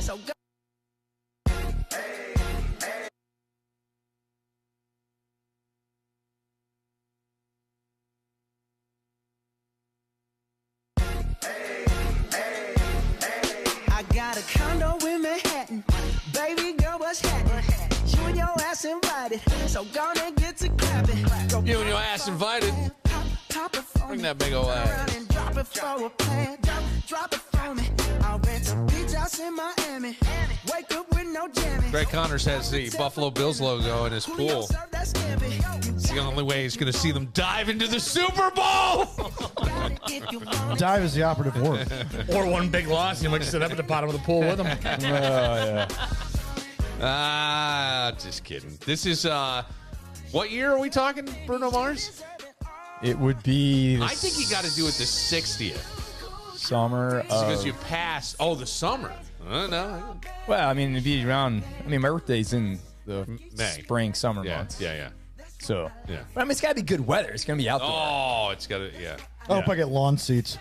So go. I got a condo in Manhattan. Baby girl, what's happening? You and your ass invited. So gonna get to clapping. You and your ass invited. Bring that big old ass. Drop it for a plan. Drop it for me. I'll rent a beach house in Miami. Wake up with no jammy. Greg Connors has the Buffalo Bills logo in his pool. It's the only way he's going to see them dive into the Super Bowl. Dive is the operative word. Or one big loss, you might sit up at the bottom of the pool with them. Just kidding. This is, what year are we talking, Bruno Mars? It would be. I think you got to do it the 60th. Summer. Because you passed. Oh, the summer. No. Well, I mean, it'd be around. I mean, my birthday's in the spring, summer months. Yeah. So, yeah. But I mean, it's got to be good weather. It's going to be outdoor. Oh, it's got to, yeah. I hope I get lawn seats.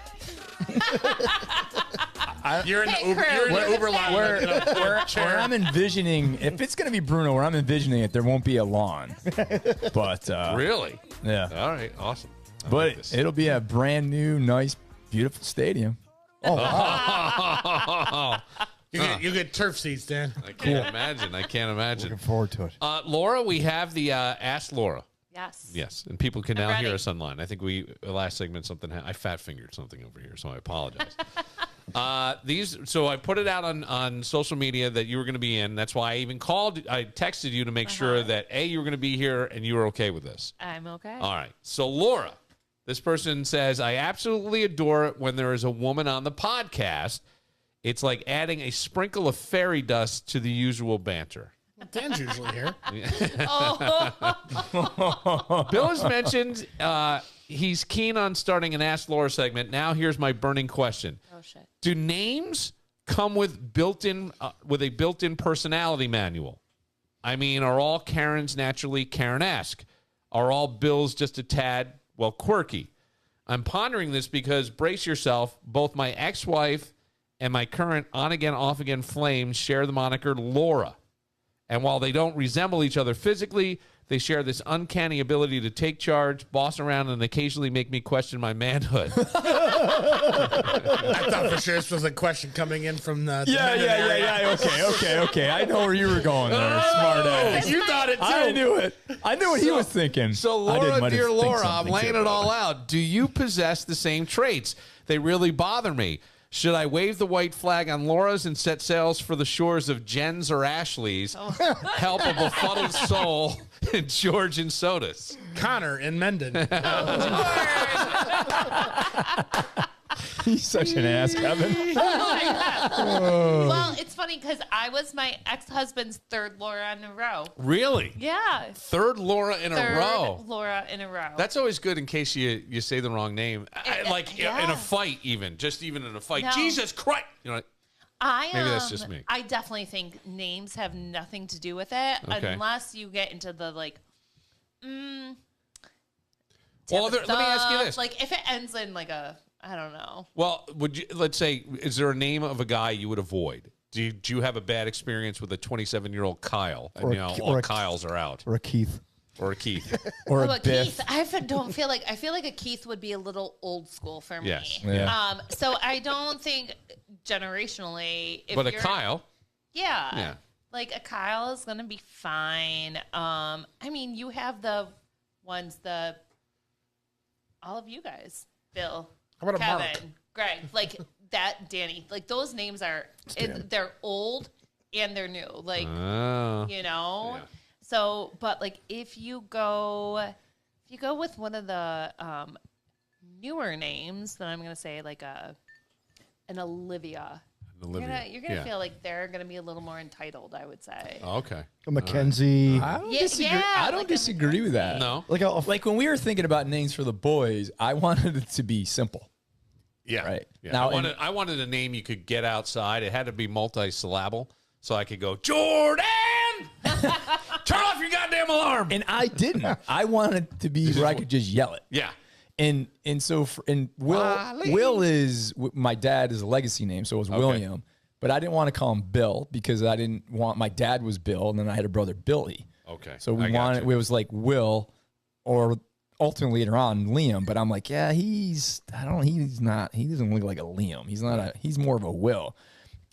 You're in the Uber line. Where I'm envisioning, if it's going to be Bruno, where I'm envisioning it, there won't be a lawn. But really? Yeah. All right, awesome. But it'll be a brand new, nice, beautiful stadium. Oh, wow. You get turf seats, Dan. I can't imagine. Looking forward to it. Laura, we have the Ask Laura. Yes. Yes, and people can now ready. hear us online. I think last segment I fat fingered something over here, so I apologize. So I put it out on social media that you were going to be in. That's why I even I texted you to make sure that A, you were going to be here and you were okay with this. I'm okay. All right. So Laura, this person says, I absolutely adore it when there is a woman on the podcast. It's like adding a sprinkle of fairy dust to the usual banter. Dan's usually here. Bill has mentioned he's keen on starting an Ask Laura segment. Now here's my burning question. Oh, shit. Do names come with a built-in personality manual? I mean, are all Karens naturally Karen-esque? Are all Bills just a tad, quirky? I'm pondering this because, brace yourself, both my ex-wife and my current on-again, off-again flame share the moniker Laura. And while they don't resemble each other physically, they share this uncanny ability to take charge, boss around, and occasionally make me question my manhood. I thought for sure this was a question coming in from the Yeah. Okay. I know where you were going there. Smart ass. You thought it too. I knew it. I knew what he was thinking. So, Laura, dear Laura, I'm laying it all out. Do you possess the same traits? They really bother me. Should I wave the white flag on Laura's and set sails for the shores of Jen's or Ashley's? Help a befuddled soul in George and Sodas. Connor in Mendon. He's such an ass, Kevin. Well, it's funny because I was my ex-husband's third Laura in a row. Really? Yeah. Third Laura in a row. Laura in a row. That's always good in case you say the wrong name. In a fight even. Just even in a fight. No. Jesus Christ. You know, maybe that's just me. I definitely think names have nothing to do with it unless you get into the let me ask you this. Like if it ends in I don't know. Well, let's say, is there a name of a guy you would avoid? Do you have a bad experience with a 27-year-old Kyle? And all Kyles are out. Or a Keith. Or a Keith. Or a Keith. I feel like a Keith would be a little old school for me. Yes. Yeah. So I don't think generationally. But a Kyle. Yeah. Yeah. Like a Kyle is gonna be fine. I mean, you have the ones all of you guys, Bill. How about Kevin, a Mark? Greg, like that, Danny. Like those names they're old and they're new. Like Yeah. So, but if you go with one of the newer names, then I'm gonna say an Olivia. You're gonna feel like they're gonna be a little more entitled, I would say. Oh, okay. A Mackenzie. I don't disagree. I don't disagree with that. No. Like when we were thinking about names for the boys, I wanted it to be simple. Yeah. Right. Yeah. Now, I wanted a name you could get outside. It had to be multi-syllable, so I could go, Jordan! Turn off your goddamn alarm! And I didn't. I wanted it to be where I could just yell it. Yeah. And so Will is my dad is a legacy name, so it was William. but I didn't want to call him Bill because I didn't want, my dad was Bill, and then I had a brother, Billy. Okay. So I we got wanted, you. it was like Will, or ultimately later on Liam, but I'm like, yeah, he doesn't look like a Liam. He's more of a Will.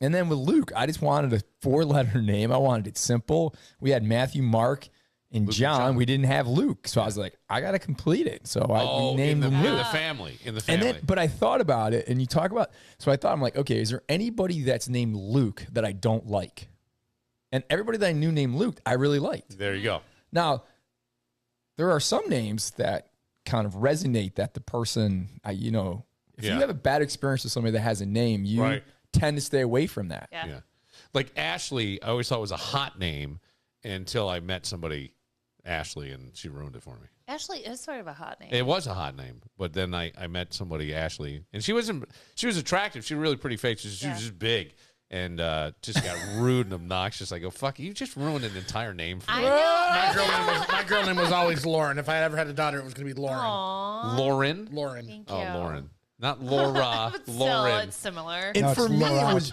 And then with Luke, I just wanted a 4-letter name. I wanted it simple. We had Matthew, Mark, and John. We didn't have Luke. So I was like, I got to complete it. So we named him in Luke. the family. In the And family. then, but I thought about it, and you talk about, so I thought, I'm like, okay, is there anybody that's named Luke that I don't like? And everybody that I knew named Luke, I really liked. There you go. Now, there are some names that kind of resonate that the person, if you have a bad experience with somebody that has a name, you Right. tend to stay away from that. Yeah. Like Ashley, I always thought was a hot name until I met somebody, Ashley, and she ruined it for me. Ashley is sort of a hot name. It was a hot name, but then I met somebody, Ashley, and she was attractive. She was really pretty face. She was just big and just got rude and obnoxious. I go, fuck, you just ruined an entire name for I me. know. My girl name was always Lauren. If I ever had a daughter, it was going to be Lauren. Aw, Lauren? Lauren. thank you. Oh, Lauren. Not Laura. But still, Lauren. it's similar. And No, for it's me, Laura. it was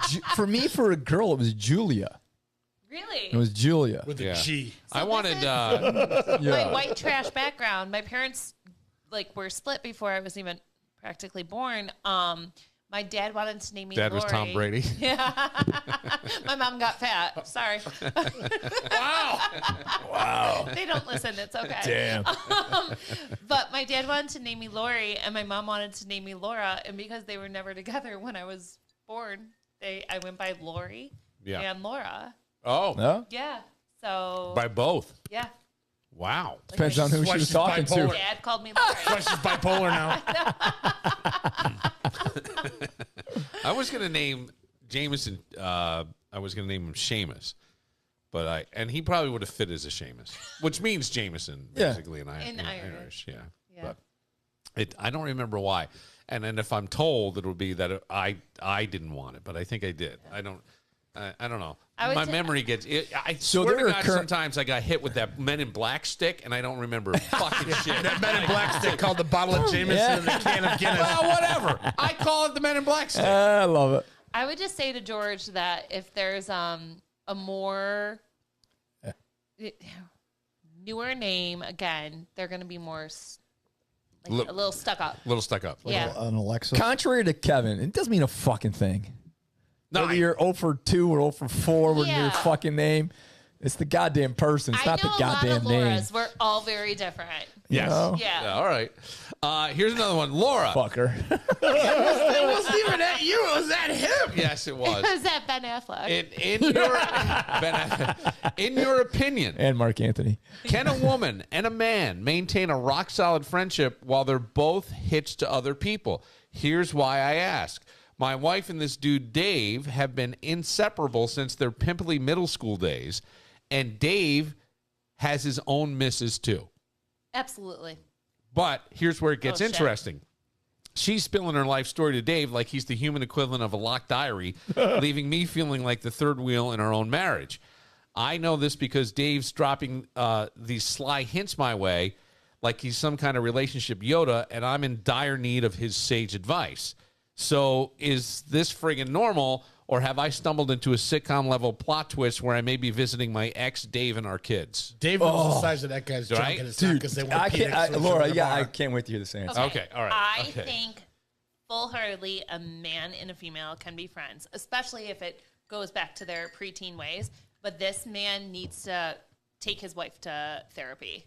for a girl, it was Julia. Really? It was Julia. With Yeah. a G. I this wanted. is- Yeah. My white trash background. My parents were split before I was even practically born. My dad wanted to name me Dad Lori. was Tom Brady. My mom got fat. Sorry. Wow. They don't listen. It's okay. Damn. But my dad wanted to name me Lori, and my mom wanted to name me Laura. And because they were never together when I was born, I went by Lori and Laura. Oh, No? Yeah. So by both. yeah, Wow. Depends on who she Why was she's talking to. bipolar. Dad called me Lori. Why she's bipolar now. I was gonna name Jameson. I was gonna name him Seamus, but he probably would have fit as a Seamus, which means Jameson Yeah. basically in In Irish. Yeah. Yeah. But I don't remember why. And then if I'm told, it would be that I didn't want it, but I think I did. I don't know. I would My t- memory gets. I So swear there to are God, sometimes I got hit with that Men in Black stick, and I don't remember fucking shit. That Men in Black stick called the bottle of Jameson Yeah. and the can of Guinness. Well, whatever. I call it the Men in Black stick. I love it. I would just say to George that if there's a more newer name, again, they're going to be more Look- a little stuck up. A little stuck up. Yeah. An Alexa. Contrary to Kevin, it doesn't mean a fucking thing. No, Whether you're 0 for 2 or 0 for 4 with your Yeah. fucking name, it's the goddamn person. It's I not know the a lot goddamn of name. Lauras. We're all very different. Yes. know? Yeah. All right. Here's another one. Laura. Fucker. It wasn't even at you. It was at him. Yes, it was. Is that Ben Affleck? In your opinion, And Mark Anthony. can a woman and a man maintain a rock solid friendship while they're both hitched to other people? Here's why I ask. My wife and this dude Dave have been inseparable since their pimply middle school days, and Dave has his own missus too. Absolutely. But here's where it gets Oh, shit. interesting. She's spilling her life story to Dave like he's the human equivalent of a locked diary, leaving me feeling like the third wheel in our own marriage. I know this because Dave's dropping these sly hints my way like he's some kind of relationship Yoda, and I'm in dire need of his sage advice. So is this friggin' normal, or have I stumbled into a sitcom level plot twist where I may be visiting my ex, Dave, and our kids? Dave knows the size of that guy's junk Right? and it's not because they want I Phoenix can't, when Laura, they're in the yeah, I bar. can't wait to hear this answer. Okay, all right. I Okay. think full-heartedly a man and a female can be friends, especially if it goes back to their preteen ways. But this man needs to take his wife to therapy.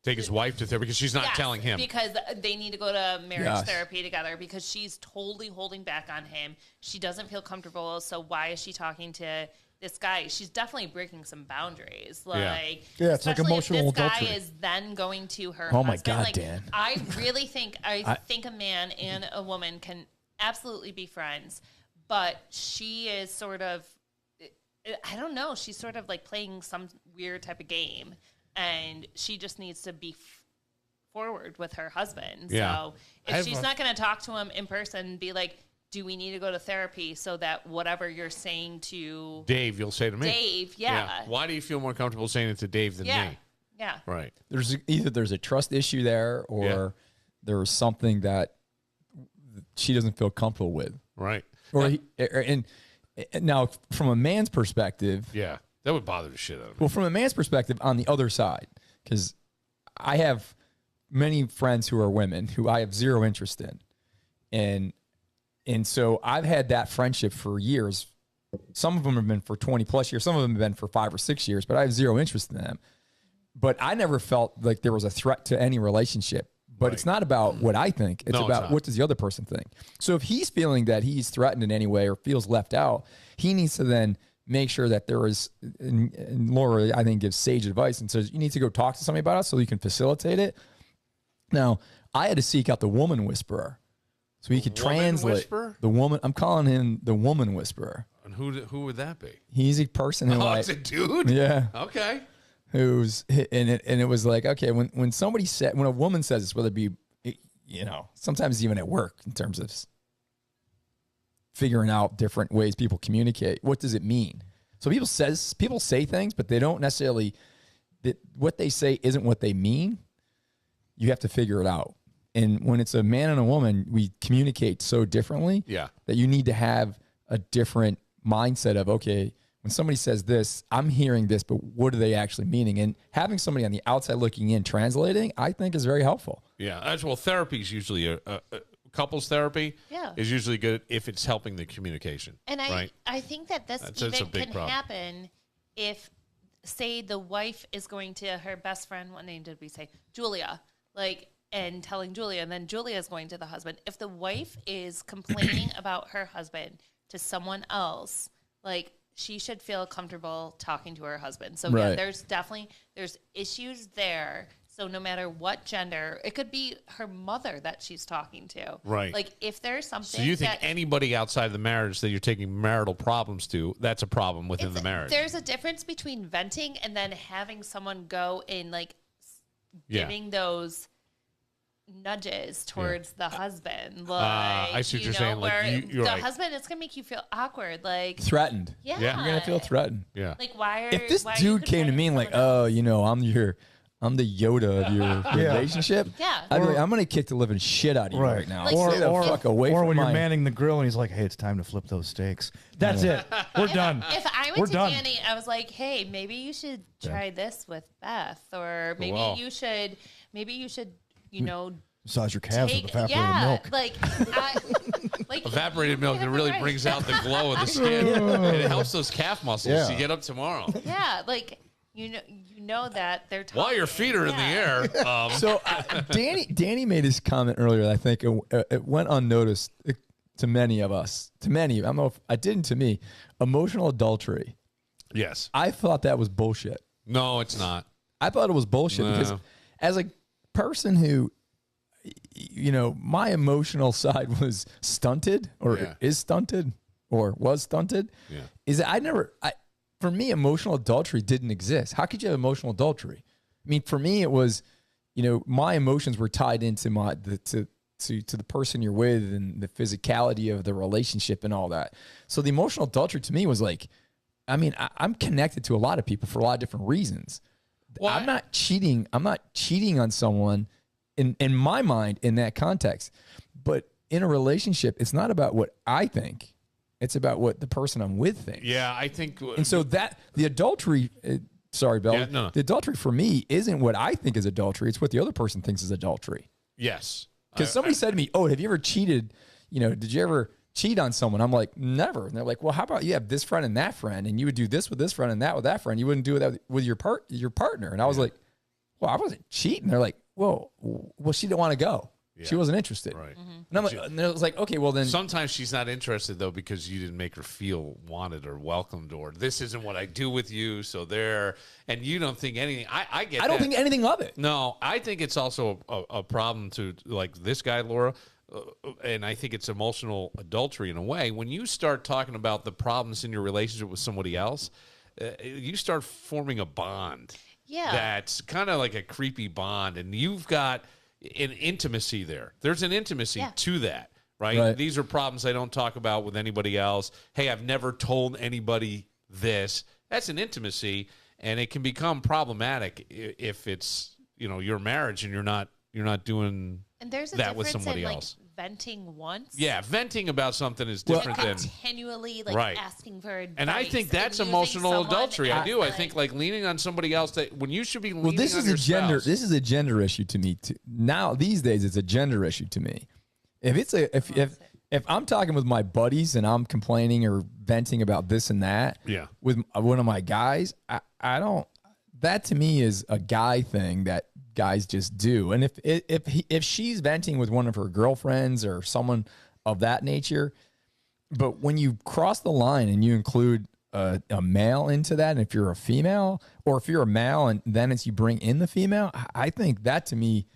Take his wife to therapy because she's not Yes, telling him. because they need to go to marriage Yes. therapy together because she's totally holding back on him. She doesn't feel comfortable, so why is she talking to this guy? She's definitely breaking some boundaries. Like, Yeah, it's like especially emotional if this adultery. guy is then going to her Oh my husband. God, like, Dan. I really think I think a man and a woman can absolutely be friends, but she is sort of, I don't know, she's sort of like playing some weird type of game, and she just needs to be forward with her husband. Yeah. So I if have she's a- not going to talk to him in person and be like, do we need to go to therapy so that whatever you're saying to Dave, you'll say to me. Dave, yeah. Why do you feel more comfortable saying it to Dave than Yeah. me? Yeah. Right. There's a trust issue there, or Yeah. there's something that she doesn't feel comfortable with. Right. Or and Now, from a man's perspective, Yeah, that would bother the shit out of me. well, from a man's perspective, on the other side, because I have many friends who are women who I have zero interest in, and so I've had that friendship for years. Some of them have been for 20 plus years. Some of them have been for 5 or 6 years, but I have zero interest in them. But I never felt like there was a threat to any relationship. But it's not about what I think. It's about what does the other person think. So if he's feeling that he's threatened in any way or feels left out, he needs to then make sure that there is, and Laura, I think, gives sage advice and says, you need to go talk to somebody about it so you can facilitate it. Now, I had to seek out the woman whisperer so he could translate whisperer? the woman. I'm calling him the woman whisperer. And who would that be? He's a person who It's a dude? yeah. Okay. Who's and it was like, okay, when somebody said, when a woman says this, whether it be, you know, sometimes even at work in terms of figuring out different ways people communicate, what does it mean? So people say things, but they don't necessarily, what they say isn't what they mean. You have to figure it out. And when it's a man and a woman, we communicate so differently that you need to have a different mindset of, okay, when somebody says this, I'm hearing this, but what are they actually meaning? And having somebody on the outside looking in translating, I think, is very helpful. Yeah, as well. Therapy is usually a couples therapy. Is usually good if it's helping the communication. And I think that this even can happen if, say, the wife is going to her best friend. What name did we say? Julia. And telling Julia, and then Julia is going to the husband. If the wife is complaining about her husband to someone else, she should feel comfortable talking to her husband. So yeah, there's issues there. So no matter what gender, it could be her mother that she's talking to. Right. If there's something. So you think anybody outside of the marriage that you're taking marital problems to, that's a problem within the marriage? There's a difference between venting and then having someone go in giving those nudges towards the husband. I see what you're saying. You're the husband, it's gonna make you feel awkward, threatened. Yeah, you're gonna feel threatened. Yeah. If this dude came to me and I'm the Yoda of your relationship. Yeah. I'm gonna kick the living shit out of you right now. Or when you're manning the grill and he's like, "Hey, it's time to flip those steaks." That's it. We're done. If I went to Danny, I was like, "Hey, maybe you should try this with Beth, or maybe you should, massage your calves with evaporated milk." Evaporated milk, it really brings out the glow of the skin. And it helps those calf muscles. You get up tomorrow. Yeah, you know that they're talking. While your feet are in the air. So Danny made his comment earlier. I think it went unnoticed to many of us. To many, I don't know if I didn't. To me, emotional adultery. Yes, I thought that was bullshit. No, it's not. I thought it was bullshit because as a person who, my emotional side was stunted or is stunted or was stunted. Yeah. Is that for me, emotional adultery didn't exist. How could you have emotional adultery? I mean, for me, it was, my emotions were tied into to the person you're with and the physicality of the relationship and all that. So the emotional adultery to me was I'm connected to a lot of people for a lot of different reasons. Well, I'm not cheating. I'm not cheating on someone in my mind in that context. But in a relationship, it's not about what I think. It's about what the person I'm with thinks. Yeah, I think. And so the adultery, sorry, Bill, the adultery for me isn't what I think is adultery. It's what the other person thinks is adultery. Yes. Because somebody said to me, "Oh, have you ever cheated? Did you ever cheat on someone?" I'm like, "Never." And they're like, "Well, how about you have this friend and that friend, and you would do this with this friend and that with that friend. You wouldn't do that with your partner." And I was like, "Well, I wasn't cheating." They're like, well, she didn't want to go. Yeah. She wasn't interested. Right. Mm-hmm. And I'm like, and it was like, okay, well then. Sometimes she's not interested though because you didn't make her feel wanted or welcomed, or this isn't what I do with you. So there, and you don't think anything. I get. I don't think anything of it. No, I think it's also a problem to this guy, Laura, and I think it's emotional adultery in a way. When you start talking about the problems in your relationship with somebody else, you start forming a bond. Yeah. That's kind of like a creepy bond, and you've got an intimacy there. There's an intimacy to that, right? These are problems I don't talk about with anybody else. Hey, I've never told anybody this. That's an intimacy, and it can become problematic if it's your marriage and you're not doing and there's a that with difference somebody in, else. venting once. Yeah, venting about something is different and than continually like Right. asking for advice. and I think that's and using emotional someone adultery. I as, do. I think like leaning on somebody else that when you should be leaning Well, this on is your a gender. spouse. This is a gender issue to me. Now these days, it's a gender issue to me. If it's a if I'm talking with my buddies and I'm complaining or venting about this and that, Yeah. with one of my guys, I don't. That to me is a guy thing that guys just do. And if she's venting with one of her girlfriends or someone of that nature, but when you cross the line and you include a male into that, and if you're a female, or if you're a male and then it's you bring in the female, I think that to me,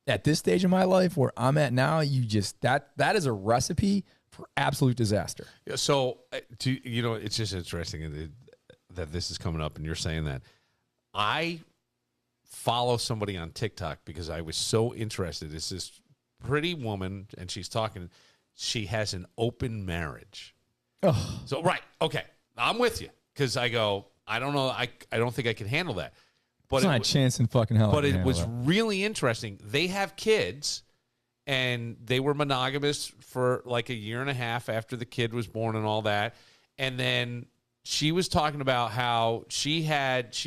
at this stage of my life where I'm at now, you just that is a recipe for absolute disaster. Yeah, so, it's just interesting that this is coming up and you're saying that. I follow somebody on TikTok because I was so interested. It's this pretty woman, and she's talking. She has an open marriage. Oh. So, right. Okay. I'm with you because I go, I don't know. I don't think I can handle that. But There's not a chance in fucking hell. But I can it handle was that. really interesting. They have kids, and they were monogamous for like a year and a half after the kid was born and all that. And then she was talking about how she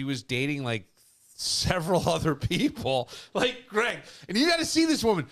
was dating like several other people, like Greg. And you got to see this woman,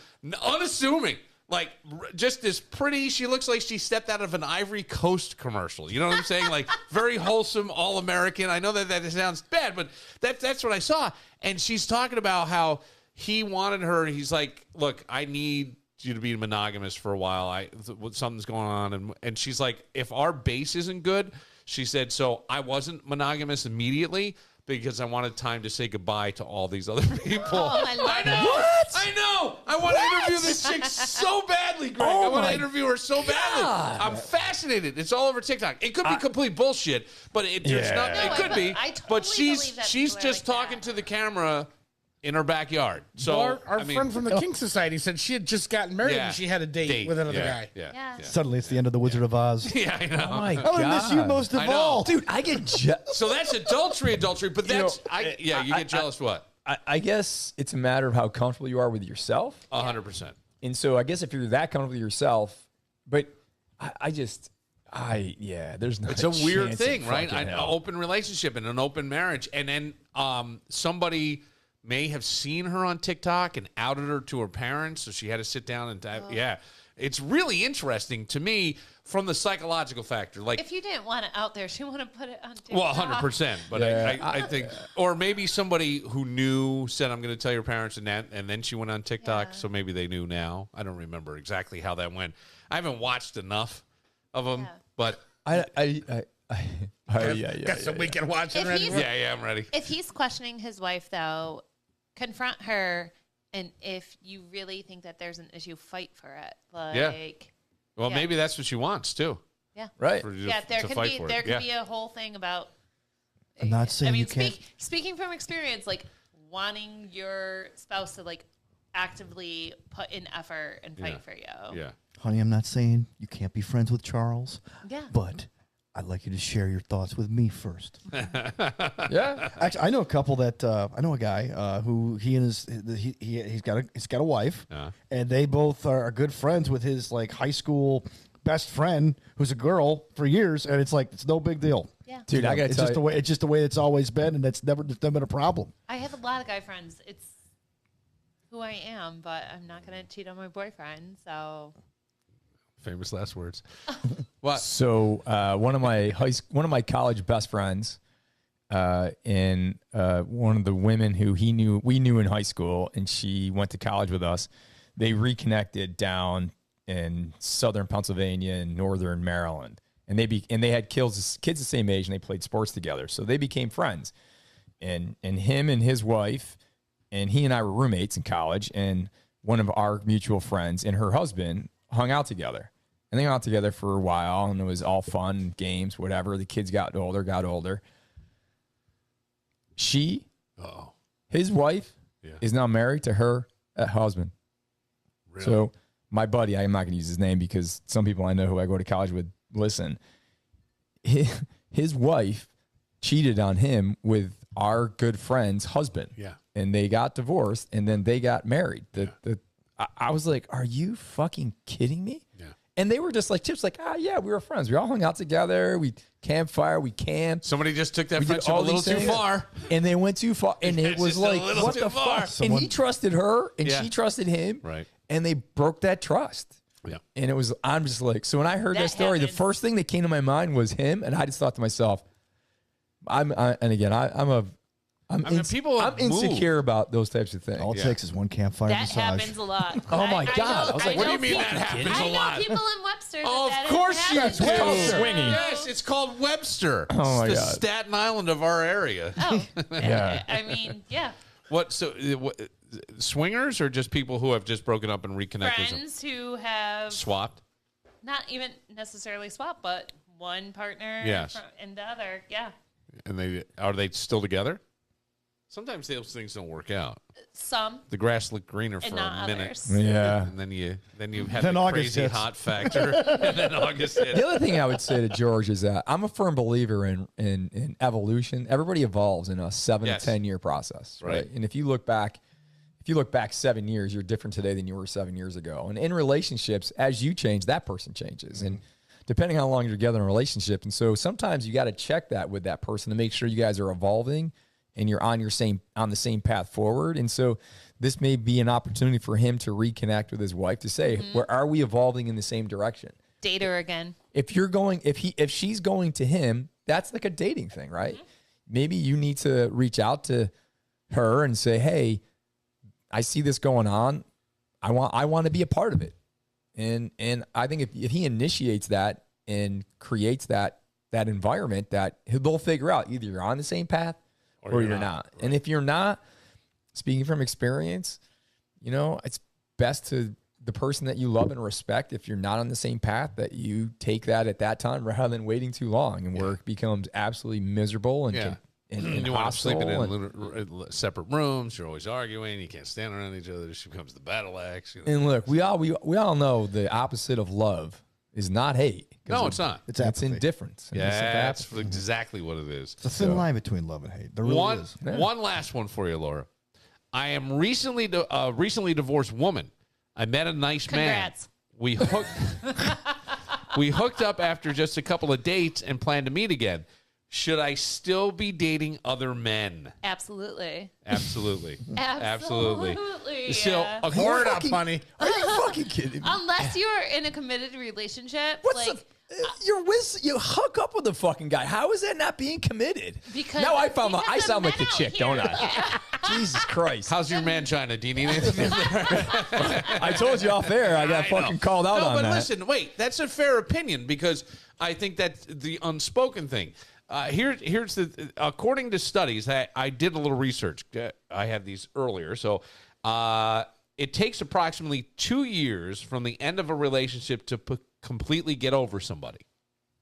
unassuming. Like, just this pretty, she looks like she stepped out of an Ivory Coast commercial. You know what I'm saying? Like, very wholesome, all-American. I know that sounds bad, but that's what I saw. And she's talking about how he wanted her. He's like, look, I need you to be monogamous for a while. Something's going on. And she's like, if our base isn't good, she said, so I wasn't monogamous immediately, because I wanted time to say goodbye to all these other people. Oh, I love I know. What? I know. I want to interview this chick so badly, Greg. I want to interview her so badly. I'm fascinated. It's all over TikTok. It could be complete bullshit, but it's not. No, it could be. I totally but believe that she's people are just like talking that. to the camera in her backyard. So Our friend from the King Society said she had just gotten married and she had a date with another guy. Yeah. Suddenly, it's the end of the Wizard of Oz. Yeah, I know. Oh my I'm gonna miss you God. most of I know. all, Dude, I get So that's adultery. But that's you get jealous. What? I guess it's a matter of how comfortable you are with yourself. 100%. And so I guess if you're that comfortable with yourself, but there's no. It's a weird chance thing, in right? fucking An hell. open relationship and an open marriage. And then somebody may have seen her on TikTok and outed her to her parents, so she had to sit down and it's really interesting to me from the psychological factor. Like, If you didn't want it out there, she want to put it on TikTok. well, 100%. But Yeah. I think, or maybe somebody who knew said, "I'm going to tell your parents," and then she went on TikTok, Yeah. so maybe they knew now. I don't remember exactly how that went. I haven't watched enough of them, Yeah. but Got some weekend watching If ready. he's- yeah, I'm ready. If he's questioning his wife, though, confront her, and if you really think that there's an issue, fight for it. Like, Well, yeah. maybe that's what she wants too. yeah, Right. For you yeah. to There could fight be for it. there could Yeah. be a whole thing about. I'm not saying I mean, you can't. speaking from experience, like wanting your spouse to like actively put in effort and fight Yeah. for you. Yeah. Honey, I'm not saying you can't be friends with Charles, Yeah. but I'd like you to share your thoughts with me first. Yeah. Actually, I know a couple that I know a guy who he and he's got a wife, and they both are good friends with his like high school best friend who's a girl for years, and it's like it's no big deal. Yeah. Dude, I gotta It's tell just you, the way it's always been, and it's never been a problem. I have a lot of guy friends. It's who I am, but I'm not gonna cheat on my boyfriend. So Famous last words. What? So one of my college best friends, and one of the women who we knew in high school, and she went to college with us. They reconnected down in southern Pennsylvania and northern Maryland, and they had kids the same age, and they played sports together, so they became friends. And him and his wife, and he and I were roommates in college, and one of our mutual friends and her husband hung out together. And they hung out together for a while, and it was all fun, games, whatever. The kids got older. His wife, is now married to her husband. Really? So my buddy, I'm not going to use his name because some people I know who I go to college with listen. His wife cheated on him with our good friend's husband. Yeah. And they got divorced, and then they got married. I was like, are you fucking kidding me? Yeah. And they were just like, Chip's like, yeah, we were friends. We all hung out together. We campfire. We camped. Somebody just took that We did friendship a all little these too things. far. And they went too far. And it It's was just a like, little what too the far. fuck? And he trusted her and Yeah. she trusted him. Right. And they broke that trust. Yeah. And it was, I'm just like, so when I heard that story, the happens. first thing that came to my mind was him. And I just thought to myself, I'm people I'm insecure about those types of things. All it takes is one campfire That massage. happens a lot. Oh my God. I was like, what do you mean that happens a I lot? know people in Webster. Oh, that of course you happens. do. It's called swinging. Yes, it's called Webster. Oh, my it's the God. Staten Island of our area. Oh, Yeah. I mean, yeah. What? So, swingers or just people who have just broken up and reconnected? Friends who have Swapped. not even necessarily swapped, but one partner Yes. and the other. Yeah. And are they still together? Sometimes those things don't work out. Some. The grass looked greener for And a not minute. others. Yeah. And then you have Then the August crazy hits. hot factor, and then August hits. The other thing I would say to George is that I'm a firm believer in evolution. Everybody evolves in a 7 Yes. to 10 year process, right? Right. And if you look back 7 years, you're different today than you were 7 years ago. And in relationships, as you change, that person changes. And depending on how long you're together in a relationship, and so sometimes you got to check that with that person to make sure you guys are evolving and you're on the same path forward. And so this may be an opportunity for him to reconnect with his wife to say, where are we evolving in the same direction? Date her again. If she's going to him, that's like a dating thing, right? Maybe you need to reach out to her and say, hey, I see this going on. I want to be a part of it. And I think if he initiates that and creates that environment, that they'll figure out either you're on the same path or you're not. Right. And if you're not, speaking from experience, it's best to the person that you love and respect, if you're not on the same path, that you take that at that time rather than waiting too long and where it becomes absolutely miserable and and you want to sleep in separate rooms. You're always arguing. You can't stand around each other. This becomes the battle axe. And look, we all know the opposite of love is not hate. No, it's not. It's apathy. indifference. Yeah, that's exactly what it is. It's a thin line between love and hate. There really is. Yeah. One last one for you, Laura. I am recently divorced woman. I met a nice Congrats. man. We hooked up after just a couple of dates and plan to meet again. Should I still be dating other men? Absolutely. Absolutely. Absolutely. So, Yeah. Word up, honey. Are you fucking kidding me? Unless you're in a committed relationship, You hook up with a fucking guy. How is that not being committed? Because now I because sound the like the men out chick, here. don't I? Jesus Christ. how's your mangina? Do you need anything? I told you off air. I got fucking called out on but that. listen, wait. That's a fair opinion because I think that's the unspoken thing. Here's the according to studies, I did a little research. I had these earlier. So it takes approximately 2 years from the end of a relationship to completely get over somebody,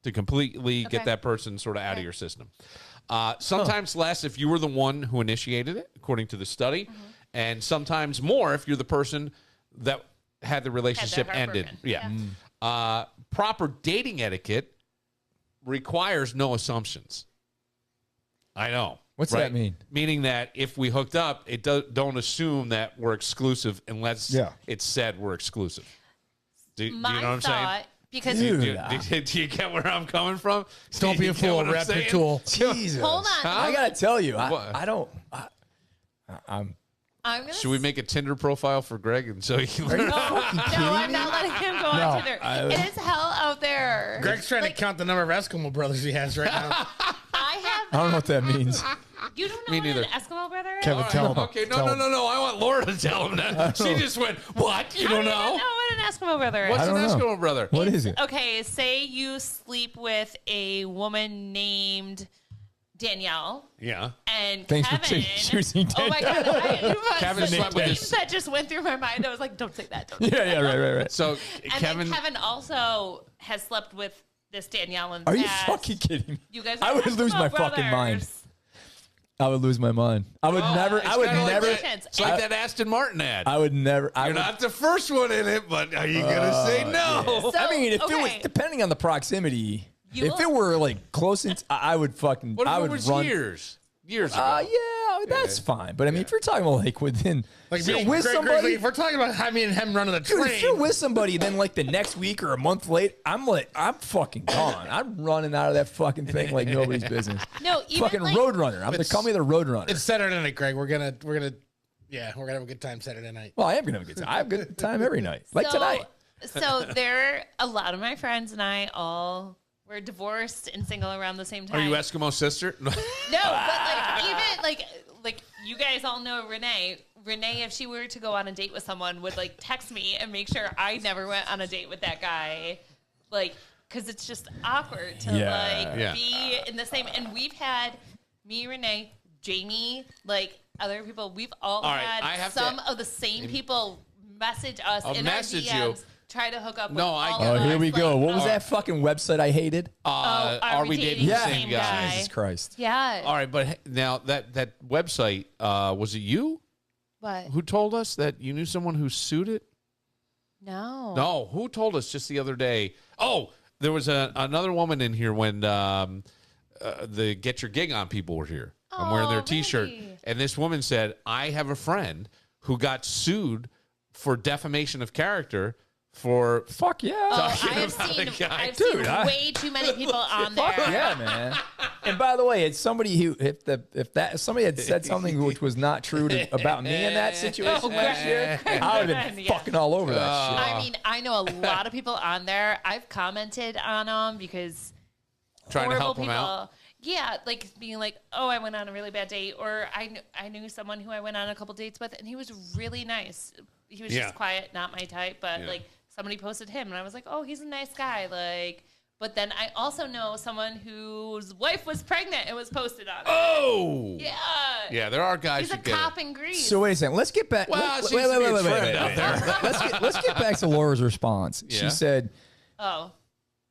to completely get that person sort of out of your system. Sometimes less if you were the one who initiated it, according to the study, and sometimes more if you're the person that had the relationship ended. Yeah. Proper dating etiquette requires no assumptions. I know. What's that mean? Meaning that if we hooked up, don't assume that we're exclusive unless it's said we're exclusive. Do you know what I'm saying? Because Do you get where I'm coming from? Don't be a fool. Wrap your tool. Jesus. hold on. I got to tell you, I don't. I'm gonna Should we make a Tinder profile for Greg and so he can learn? No, I'm not letting him go on Tinder. It is hell out there. Greg's trying to count the number of Eskimo brothers he has right now. I don't know what that means. You don't know Me what neither. an Eskimo brother is? Kevin, tell him. Okay, no. I want Laura to tell him that. She just went, what? You don't I don't know? even know what an Eskimo brother is. What's an don't know. Eskimo brother? What is it? Okay, say you sleep with a woman named Danielle. Yeah. And Thanks for Kevin. choosing Oh my God. Kevin slept with his- that just went through my mind. I was like, don't say that. Don't say Yeah, right. So And Kevin, then Kevin also has slept with this Danielle in the Are you past. fucking kidding me? You guys I are would lose Eskimo my fucking mind. brothers. I would lose my mind. I would never. it's I would kinda like never. that- It's like that Aston Martin ad. I would never. You're not the first one in it, but are you gonna say no? So, I mean, if it was okay. depending on the proximity, You if will- it were like close, I would fucking. What if I it would was run. years ago? Yeah, that's fine. But I mean, if you're talking about like within, like if you're being with somebody, if we're talking about me and him running the dude, train, if you're with somebody, then like the next week or a month late, I'm fucking gone. I'm running out of that fucking thing like nobody's business. No, even fucking like, Roadrunner. I'm gonna call me the Roadrunner. it's Saturday night, Greg. We're gonna have a good time Saturday night. Well, I am gonna have a good time. I have a good time every night, like tonight. So there, a lot of my friends and I all were divorced and single around the same time. Are you Eskimo sister? No, but like even like you guys all know Renee. Renee, if she were to go on a date with someone, would like text me and make sure I never went on a date with that guy, like because it's just awkward to be in the same. And we've had me, Renee, Jamie, like other people. We've all had some of the same people message us in our DMs. Try to hook up with all of us. Here we go. What was that fucking website I hated? Are we dating the same guy? Jesus Christ. Yeah. All right, but now that website, was it you? What? Who told us that you knew someone who sued it? No. No, who told us just the other day? Oh, there was another woman in here when the Get Your Gig On people were here. I'm wearing their T-shirt. Really? And this woman said, I have a friend who got sued for defamation of character for fuck yeah. I've seen way too many people on there. Yeah, man. And by the way, it's somebody who if somebody had said something which was not true about me in that situation last year, I would have been fucking all over that shit. I mean, I know a lot of people on there. I've commented on them because trying to help them out. Yeah, like being like, oh, I went on a really bad date, or I knew someone who I went on a couple dates with, and he was really nice. He was just quiet, not my type, but like somebody posted him, and I was like, oh, he's a nice guy. Like, but then I also know someone whose wife was pregnant and was posted on it. Oh, yeah, yeah. There are guys. He's a cop in Greece. So wait a second. Let's get back. Well, wait. Let's get back to Laura's response. Yeah. She said, "Oh,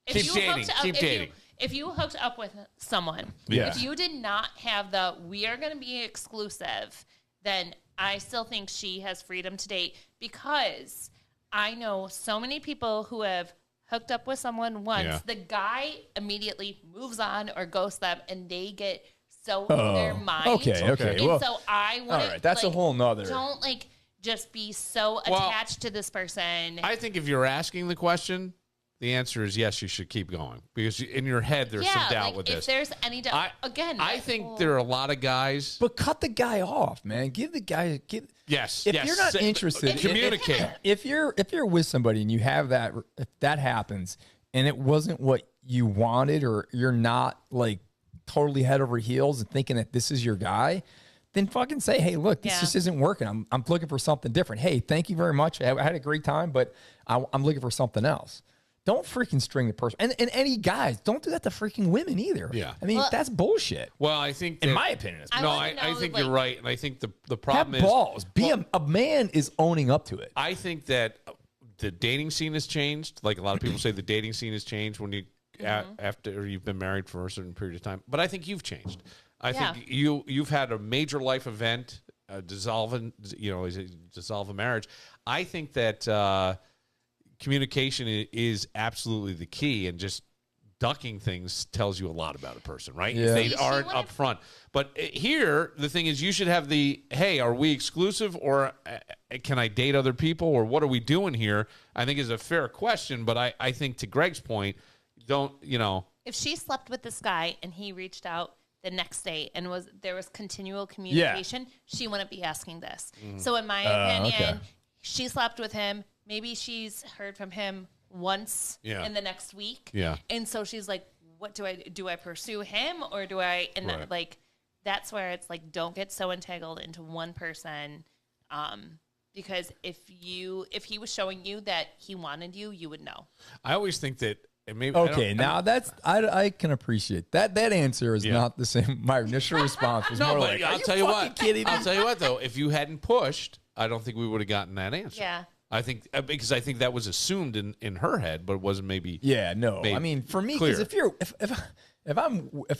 keep dating. If you hooked up with someone, if you did not have the we are going to be exclusive, then I still think she has freedom to date because I know so many people who have hooked up with someone once. Yeah. The guy immediately moves on or ghosts them, and they get so in their mind. Okay. And well, so I want all right, that's a whole nother. Don't just be so attached to this person. I think if you're asking the question, the answer is yes, you should keep going because in your head there's some doubt with this. If there's any doubt, I think there are a lot of guys. But cut the guy off, man. Give the guy. Yes. If you're not interested, communicate. If you're with somebody and you have that, if that happens and it wasn't what you wanted, or you're not like totally head over heels and thinking that this is your guy, then fucking say, hey, look, this just isn't working. I'm looking for something different. Hey, thank you very much. I had a great time, but I'm looking for something else. Don't freaking string the person. And any guys, don't do that to freaking women either. Yeah. I mean, that's bullshit. Well, I think in my opinion, I think you're right. And I think the problem is balls. A man is owning up to it. I think that the dating scene has changed. Like a lot of people say the dating scene has changed when you after you've been married for a certain period of time. But I think you've changed. I think you've had a major life event, dissolve a marriage. I think that communication is absolutely the key, and just ducking things tells you a lot about a person, right? Yeah. If they aren't upfront. But here, the thing is, you should have hey, are we exclusive, or can I date other people, or what are we doing here? I think is a fair question, but I think to Greg's point, if she slept with this guy and he reached out the next day and there was continual communication, she wouldn't be asking this. So in my opinion, she slept with him. Maybe she's heard from him once in the next week. Yeah. And so she's like, what do I do? Do I pursue him, or do I? And that's where it's like, don't get so entangled into one person. Because if he was showing you that he wanted you, you would know. I always think that. Maybe, I can appreciate that. That answer is not the same. My initial response was more like, I'll tell you what though, if you hadn't pushed, I don't think we would have gotten that answer. Yeah. I think because I think that was assumed in her head, but it wasn't maybe. Yeah, no. I mean, for me, because if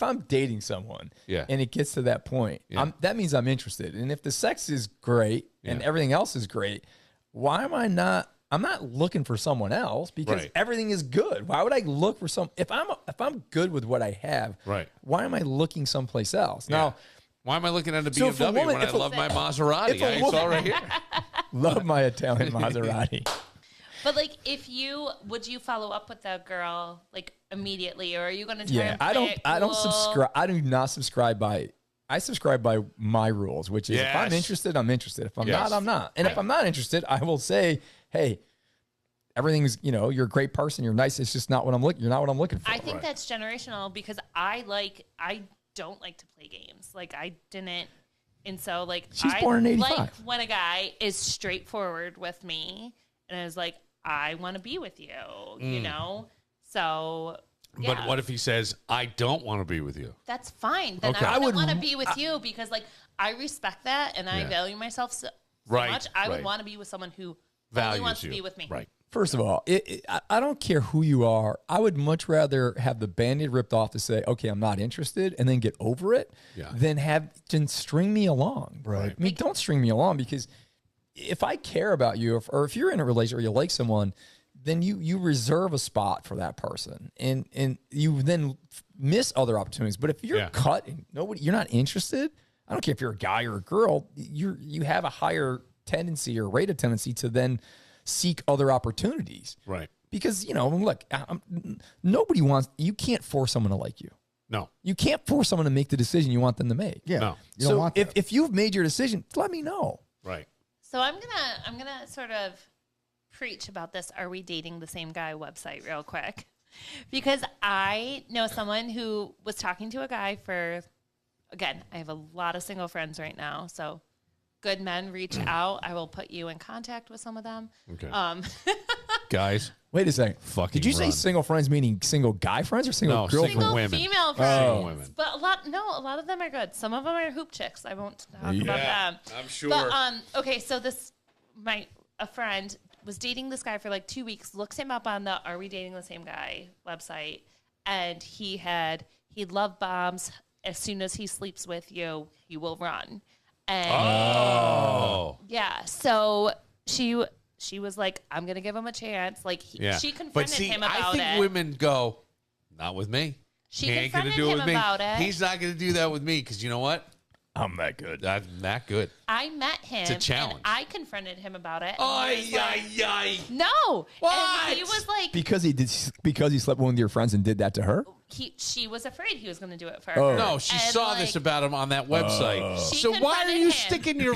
I'm dating someone, and it gets to that point, that means I'm interested. And if the sex is great and everything else is great, why am I not? I'm not looking for someone else because everything is good. Why would I look for if I'm good with what I have? Right. Why am I looking someplace else? Now, Why am I looking at a So if a BMW woman- when I if a- love my Maserati? if a I woman- saw right here. Love my Italian Maserati. But like, would you follow up with that girl like immediately, or are you going to try? Yeah, and I play don't. it I don't cool? subscribe. I do not subscribe by. I subscribe by my rules, which is if I'm Yes. interested, I'm interested. If I'm Yes. not, I'm not. And if I'm not interested, I will say, hey, everything's. You're a great person. You're nice. It's just not what I'm looking. You're not what I'm looking for. I think that's generational because I don't like to play games. Like I didn't, and so like She's I born in 85. like when a guy is straightforward with me and is like, I want to be with you, you know. So, yeah, But what if he says, I don't want to be with you? that's fine. Then Okay. I I would want to be with you because like I respect that and I Yeah. value myself so Right, much. I would right. want to be with someone who only Values wants you. to be with me. Right. First of all, I don't care who you are. I would much rather have the Band-Aid ripped off to say, okay, I'm not interested, and then get over it, Yeah. than string me along. Right. I mean, don't string me along because if I care about you, or if you're in a relationship or you like someone, then you reserve a spot for that person, and you then miss other opportunities. But if you're Yeah. cut and you're not interested, I don't care if you're a guy or a girl, you have a higher tendency or rate of tendency to then seek other opportunities. Right. Because, look, nobody wants, you can't force someone to like you. No. You can't force someone to make the decision you want them to make. Yeah. No. You don't want that. if you've made your decision, let me know. Right. So I'm gonna sort of preach about this "Are we dating the same guy?" website real quick, because I know someone who was talking to a guy for. Again, I have a lot of single friends right now, so good men reach out. I will put you in contact with some of them. Okay. Um, Guys. Wait a second. Fucking Did you say run. single friends meaning single guy friends or single No, girlfriends? single single women. female friends, Single women. but a lot of them are good. Some of them are hoop chicks. I won't talk about them. I'm sure. But okay, so a friend was dating this guy for like 2 weeks. Looks him up on the "Are we dating the same guy?" website, and he love bombs. As soon as he sleeps with you, he will run. And yeah, so she was like, "I'm gonna give him a chance." Like she confronted but see, him about I think it. women go, not with me. She He ain't gonna confronted do it him with me. about it. He's not gonna do that with me because you know what? I'm that good. I'm that good. I met him. It's a challenge. And I confronted him about it. and Ay, he was like, ay, ay. no. What? And he was like, Because he slept with one of your friends and did that to her? she was afraid he was going to do it for Oh. her. No, she And, saw like, this about him on that website. She So why are confronted you him. sticking your?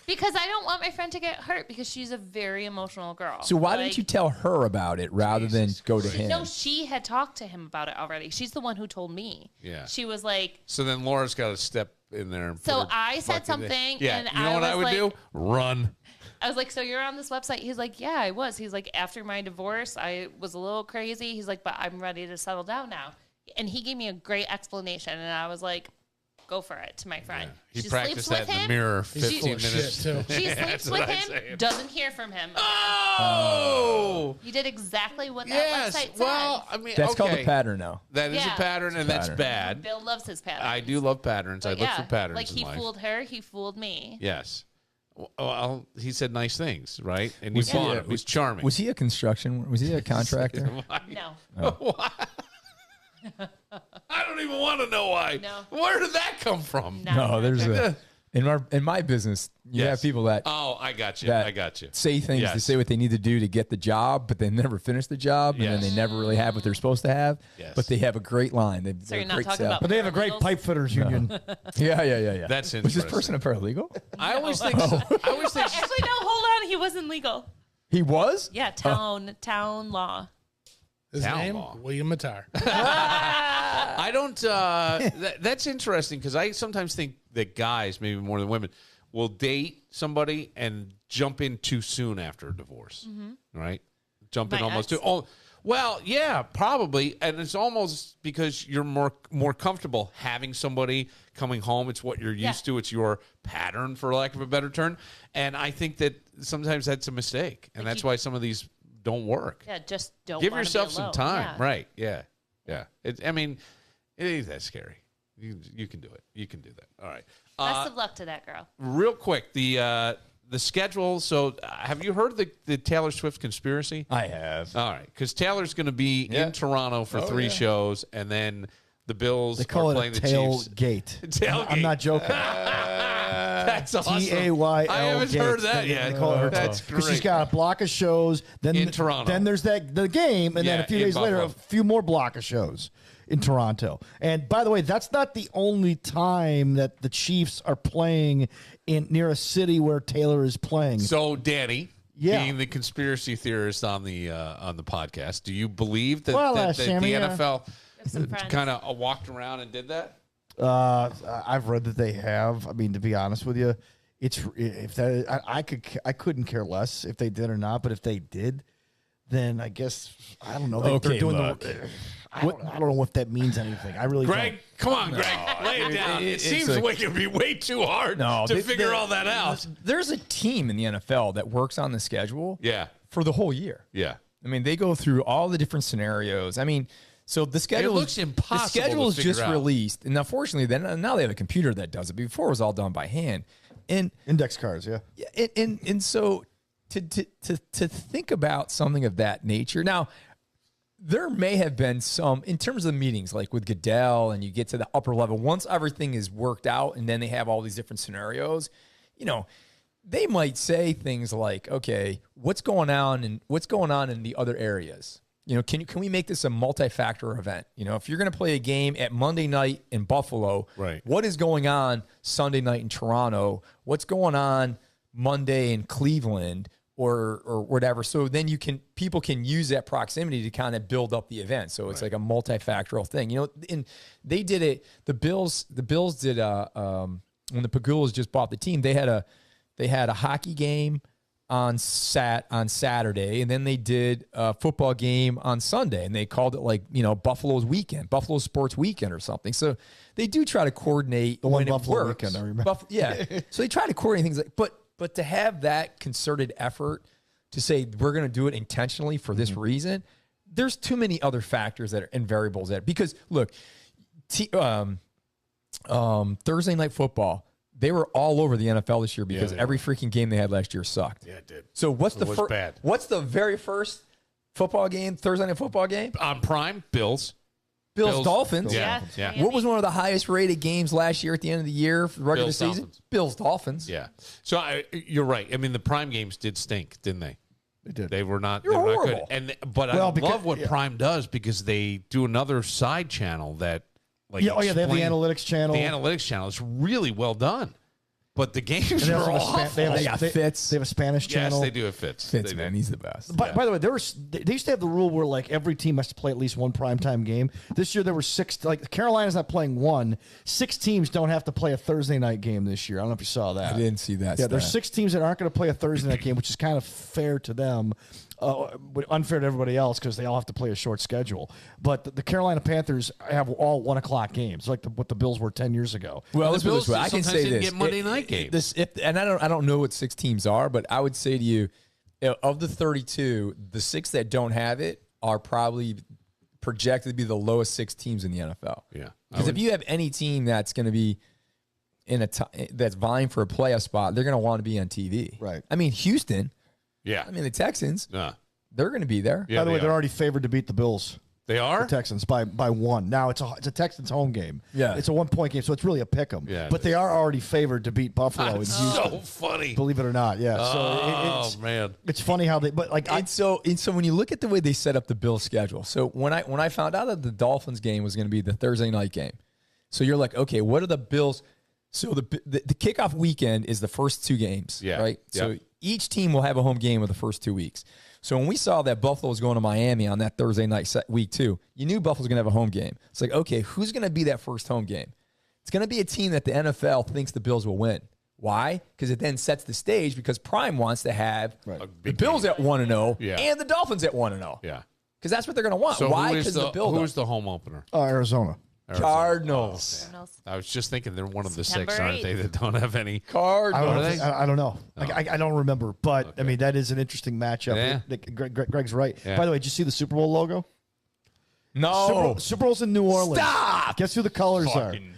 Because I don't want my friend to get hurt because she's a very emotional girl. So why Like, didn't you tell her about it rather than go to him? No, she had talked to him about it already. She's the one who told me. Yeah. She was like, So then Laura's got to step in there. And So put her I said fucking- something, Yeah, and you know I what I was would do? like- Run. I was like, so you're on this website? He's like, yeah, I was. He's like, after my divorce, I was a little crazy. He's like, but I'm ready to settle down now. And he gave me a great explanation, and I was like, go for it to my friend. He She practiced sleeps that with in the him. mirror He's 15 full of minutes. shit, too. She Yeah, sleeps that's with what I'm him, saying. doesn't hear from him. Oh! He did exactly what that Yes. website said. Well, I mean, That's okay. called a pattern now. That is Yeah. a pattern, and that's Pattern. bad. Bill loves his patterns. I do love patterns. I But look for patterns like he in life. fooled her, he fooled me. Yes. Well, he said nice things, right? And you Was he bought a- him. He's charming. Was he a construction? Was he a contractor? No. I don't even want to know why. No. Where did that come from? Not No, there's contractor. in my business, you Yes. have people that Oh, I got you. that I got you. say things to Yes. say what they need to do to get the job, but they never finish the job, and then Yes. they never really have what they're supposed to have. Yes. But they have a great line. So you're not talking about But they have a great paralegals? pipe fitters union. Yeah. That's Was this interesting. person a paralegal? I always think. I always think. Actually, no, hold on. He wasn't legal. He was. Yeah, town law. His Town name, law. William Matar. I don't. That's interesting because I sometimes think that guys, maybe more than women, will date somebody and jump in too soon after a divorce. Right? Jump in My almost ex. too. Oh, well, yeah, probably, and it's almost because you're more comfortable having somebody coming home. It's what you're used to. It's your pattern, for lack of a better term. And I think that sometimes that's a mistake, and Like that's you- why some of these don't work. Yeah, just don't Give wanna be yourself some alone. time. Yeah. Right. Yeah. I mean, it ain't that scary. You can do it. You can do that. All right. Best of luck to that girl. Real quick, the schedule. So, have you heard the Taylor Swift conspiracy? I have. All right, because Taylor's going to be in Toronto for 3 shows, and then the Bills They call are it playing a the Chiefs. tailgate. Tailgate. I'm not joking. That's awesome. T-A-Y-L. I haven't heard that yet. They call it her That's because great. she's got a block of shows. Then In Toronto. Then there's the game, and then Yeah, a few in days later, a Buffalo. few more block of shows in Toronto. And by the way, that's not the only time that the Chiefs are playing near a city where Taylor is playing. So, Danny, Yeah. being the conspiracy theorist on the podcast, do you believe that, Sammy, the NFL some friends. kind of walked around and did that? I've read that they have. I mean, to be honest with you, I couldn't care less if they did or not. But if they did, then I guess I don't know. They're doing look. I don't know if that means anything. I really Greg, don't. come on, Greg, lay it down. It seems like it would be way too hard to figure all that out. There's a team in the NFL that works on the schedule Yeah, for the whole year. yeah. I mean, they go through all the different scenarios. I mean, so the schedule looks impossible The schedule to is figure just out. released, and unfortunately, now they have a computer that does it. Before it was all done by hand, and Index cards, yeah. and so to think about something of that nature. Now, there may have been some in terms of the meetings, like with Goodell, and you get to the upper level once everything is worked out, and then they have all these different scenarios. They might say things like, "Okay, what's going on in the other areas? Can we make this a multi-factor event? If you're going to play a game at Monday night in Buffalo, Right. what is going on Sunday night in Toronto? What's going on Monday in Cleveland or whatever?" So then people can use that proximity to kind of build up the event. So it's like a multifactorial thing. And they did it. The Bills did when the Pagulas just bought the team, they had a hockey game on Saturday, and then they did a football game on Sunday, and they called it Buffalo's weekend, Buffalo Sports Weekend or something. So they do try to coordinate The one when it Buffalo works. weekend, I remember. So they try to coordinate things but to have that concerted effort to say we're going to do it intentionally for this reason, there's too many other factors and variables there. Because look, Thursday night football, they were all over the NFL this year because every freaking game they had last year sucked. Yeah, it did. So what's It was bad. What's the very first football game? Thursday night football game? On Prime, Bills. Bills Dolphins. Yeah, Yeah. yeah. What was one of the highest rated games last year at the end of the year for the regular Bills season? Dolphins. Bills Dolphins. Yeah. So you're right. I mean, the Prime games did stink, didn't they? They did. They were not. You're they were not good. horrible. But I because- love what Prime does because they do another side channel that, They have the explain- analytics channel. The analytics channel is really well done, but the games And they are also have a awful. They got Fitz. They have a Spanish Yes, channel. they do have Fitz. Fitz, They man, do. he's the best. By the way, they used to have the rule where like every team has to play at least one primetime game. This year there were 6. Like Carolina's not playing one. 6 teams don't have to play a Thursday night game this year. I don't know if you saw that. I didn't see that. Yeah, there's stat. 6 teams that aren't going to play a Thursday night game, which is kind of fair to them, but unfair to everybody else because they all have to play a short schedule. But the Carolina Panthers have all 1:00 games, like what the Bills were 10 years ago. Well, the let's put it this Bills way. I can sometimes say didn't this: get Monday night games. I don't know what 6 teams are, but I would say to you, of the 32, the 6 that don't have it are probably projected to be the lowest 6 teams in the NFL. Yeah. Because if you have any team that's going to be that's vying for a playoff spot, they're going to want to be on TV. Right. I mean, Houston. Yeah. I mean, the Texans. Yeah. They're going to be there. Yeah, By the way, they they're are. already favored to beat the Bills. They are? The Texans by 1. Now it's a Texans home game. Yeah. It's a 1-point game, so it's really a pick 'em. Yeah, it but they is. are already favored to beat Buffalo in That's Houston. so funny. Believe it or not, yeah. Oh, So man. it's funny how they. But like, And so when you look at the way they set up the Bills schedule, so when I found out that the Dolphins game was going to be the Thursday night game, so you're like, okay, what are the Bills? So the kickoff weekend is the first 2 games, Yeah. right? Yep. So each team will have a home game of the first 2 weeks. So when we saw that Buffalo was going to Miami on that Thursday night week 2, you knew Buffalo was going to have a home game. It's like, okay, who's going to be that first home game? It's going to be a team that the NFL thinks the Bills will win. Why? Because it then sets the stage because Prime wants to have the Bills at 1-0 Yeah. and the Dolphins at 1-0. Yeah. Because that's what they're going to want. So Why? who is Because the build who's the home opener? Arizona. Cardinals. I was just thinking they're one of the 6, September aren't they, that don't have any? Cardinals. I don't know. I don't remember, but I mean that is an interesting matchup. Yeah. Greg's right. Yeah. By the way, did you see the Super Bowl logo? No. Super Bowl's in New Orleans. Stop! Guess who the colors Fucking- are?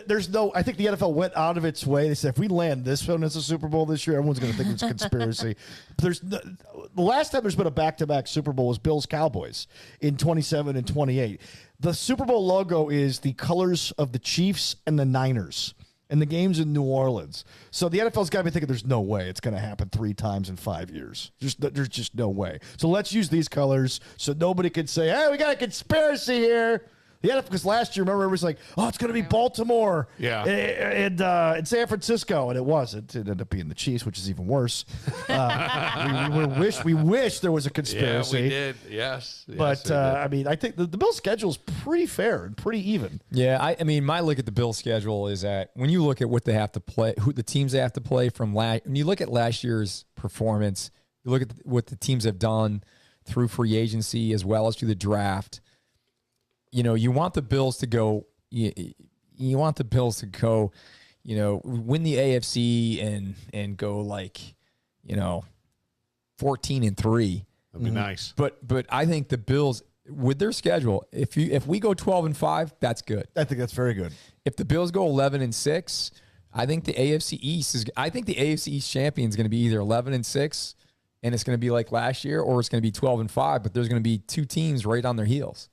There's no. I think the NFL went out of its way. They said if we land this one as a Super Bowl this year, everyone's going to think it's a conspiracy. The last time there's been a back-to-back Super Bowl was Bills Cowboys in 27 and 28. the Super Bowl logo is the colors of the Chiefs and the Niners. And the game's in New Orleans. So the NFL's got to be thinking there's no way it's going to happen 3 times in 5 years. There's just no way. So let's use these colors so nobody could say, hey, we got a conspiracy here. The NFL, because last year, remember, it was like, oh, it's going to be Baltimore and San Francisco. And it wasn't. It ended up being the Chiefs, which is even worse. We wish there was a conspiracy. Yeah, we did. Yes. But, I mean, I think the Bills' schedule is pretty fair and pretty even. Yeah, I mean, my look at the Bills' schedule is that when you look at what they have to play, who the teams they have to play from when you look at last year's performance, you look at what the teams have done through free agency as well as through the draft. You know, you want the Bills to go. You want the Bills to go. You know, win the AFC and go like, 14-3. That'd be nice. But I think the Bills with their schedule, if we go 12-5, that's good. I think that's very good. If the Bills go 11-6, I think the AFC East East champion is going to be either 11-6, and it's going to be like last year, or it's going to be 12-5. But there's going to be 2 teams right on their heels.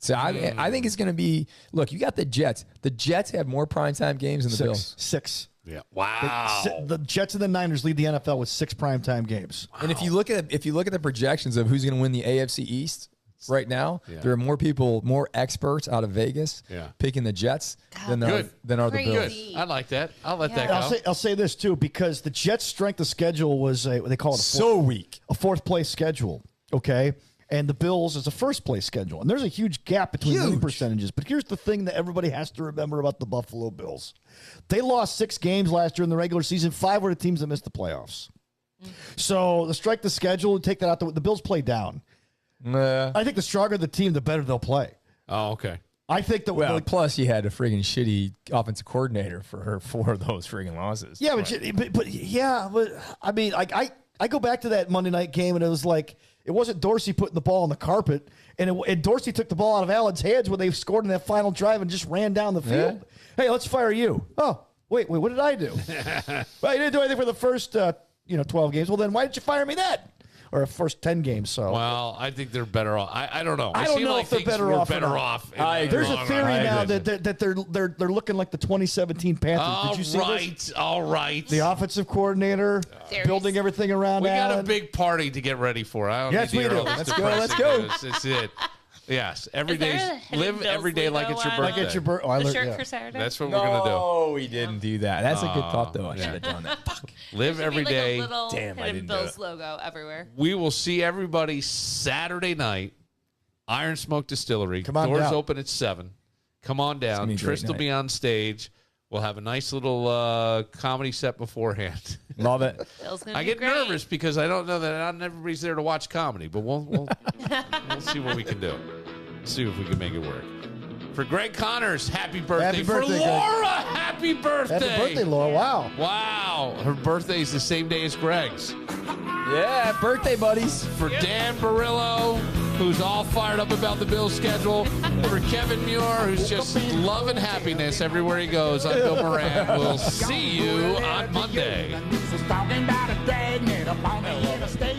So I think it's going to be. Look, you got the Jets. The Jets have more primetime games than the Bills. 6. Yeah. Wow. The Jets and the Niners lead the NFL with 6 primetime games. Wow. And if you look at the projections of who's going to win the AFC East right now, there are more experts out of Vegas picking the Jets than are the Bills. Good. I like that. I'll let that go. I'll say this too, because the Jets' strength of schedule was they call it weak, a 4th place schedule. Okay. And the Bills is a 1st place schedule. And there's a huge gap between winning percentages. But here's the thing that everybody has to remember about the Buffalo Bills. They lost 6 games last year in the regular season. 5 were the teams that missed the playoffs. So the strike the schedule, take that out. The Bills play down. I think the stronger the team, the better they'll play. Oh, okay. I think that plus you had a friggin' shitty offensive coordinator for 4 of those friggin' losses. Yeah, but I mean, I go back to that Monday night game, and it was like, it wasn't Dorsey putting the ball on the carpet, and Dorsey took the ball out of Allen's hands when they scored in that final drive and just ran down the field. Yeah. Hey, let's fire you. Oh, wait, what did I do? Well, you didn't do anything for the first 12 games. Well, then why did you fire me then? Or first 10 games. So well, I think they're better off. I don't know. I don't know like if they're better off. There's a theory now that they're looking like the 2017 Panthers. Did you see this? All right. The offensive coordinator building everything around. We got a big party to get ready for. Yes, we do. Let's go. That's it. Yes, live every day like it's your birthday. Like it's your birthday. The shirt for Saturday. That's what we're gonna do. No, we didn't do that. That's a good thought, though. I should have done that. Live every day. Damn, I didn't Bills logo everywhere. We will see everybody Saturday night. Iron Smoke Distillery. Come on Doors down. open at 7. Come on down. Trist will be on stage. We'll have a nice little comedy set beforehand. Love it. I get nervous because I don't know that not everybody's there to watch comedy, but we'll see what we can do. See if we can make it work. For Greg Connors, happy birthday. Happy birthday, for Laura, Greg. happy birthday. Happy birthday, Laura. Wow. Wow. Her birthday is the same day as Greg's. Yeah, birthday buddies. For Dan Barillo, who's all fired up about the Bills schedule. For Kevin Muir, who's just love and happiness everywhere he goes. I'm Bill Moran. We'll see you on Monday. Talking about a dragnet upon the interstate.